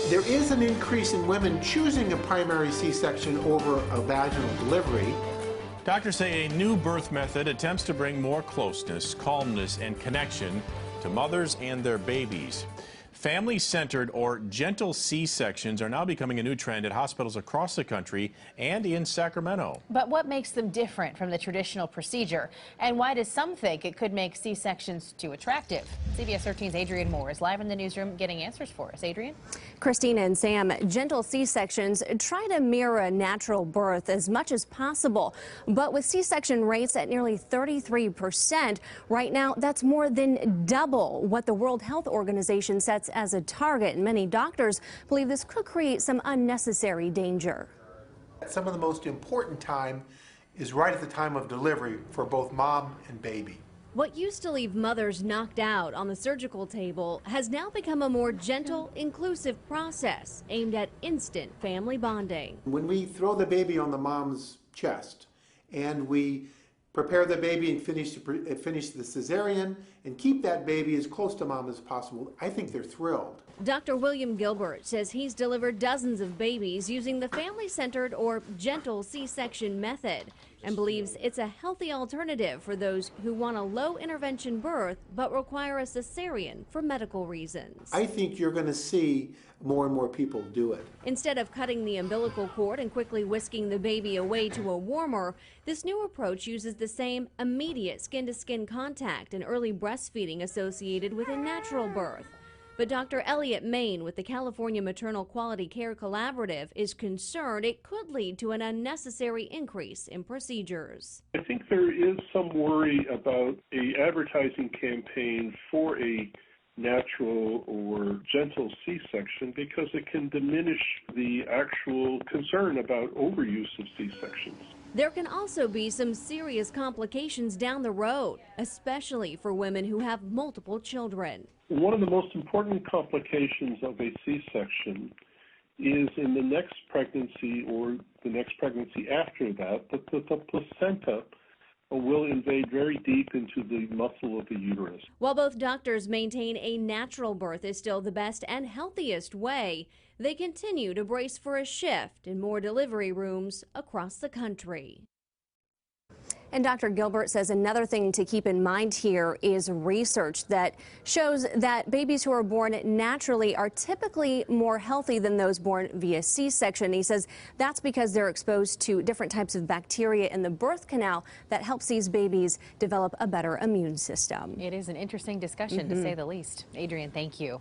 There is an increase in women choosing a primary C-section over a vaginal delivery. Doctors say a new birth method attempts to bring more closeness, calmness, and connection to mothers and their babies. Family-centered or gentle C-sections are now becoming a new trend at hospitals across the country and in Sacramento. But what makes them different from the traditional procedure? And why do some think it could make C-sections too attractive? CBS 13's Adrienne Moore is live in the newsroom getting answers for us. Adrienne? Christina and Sam, gentle C-sections try to mirror a natural birth as much as possible. But with C-section rates at nearly 33%, right now that's more than double what the World Health Organization sets as a target. And many doctors believe this could create some unnecessary danger. Some of the most important time is right at the time of delivery for both mom and baby. What used to leave mothers knocked out on the surgical table has now become a more gentle, inclusive process aimed at instant family bonding. When we throw the baby on the mom's chest and we prepare the baby and finish the cesarean and keep that baby as close to mom as possible, I think they're thrilled. Dr. William Gilbert says he's delivered dozens of babies using the family-centered or gentle C-section method and believes it's a healthy alternative for those who want a low-intervention birth but require a cesarean for medical reasons. I think you're going to see more and more people do it. Instead of cutting the umbilical cord and quickly whisking the baby away to a warmer, this new approach uses the same immediate skin-to-skin contact and early breastfeeding associated with a natural birth. But Dr. Elliot Main with the California Maternal Quality Care Collaborative is concerned it could lead to an unnecessary increase in procedures. I think there is some worry about an advertising campaign for a natural or gentle C-section because it can diminish the actual concern about overuse of C-sections. There can also be some serious complications down the road, especially for women who have multiple children. One of the most important complications of a C-section is in the next pregnancy or the next pregnancy after that, the placenta will invade very deep into the muscle of the uterus. While both doctors maintain a natural birth is still the best and healthiest way, they continue to brace for a shift in more delivery rooms across the country. And Dr. Gilbert says another thing to keep in mind here is research that shows that babies who are born naturally are typically more healthy than those born via C-section. He says that's because they're exposed to different types of bacteria in the birth canal that helps these babies develop a better immune system. It is an interesting discussion, to say the least. Adrienne, thank you.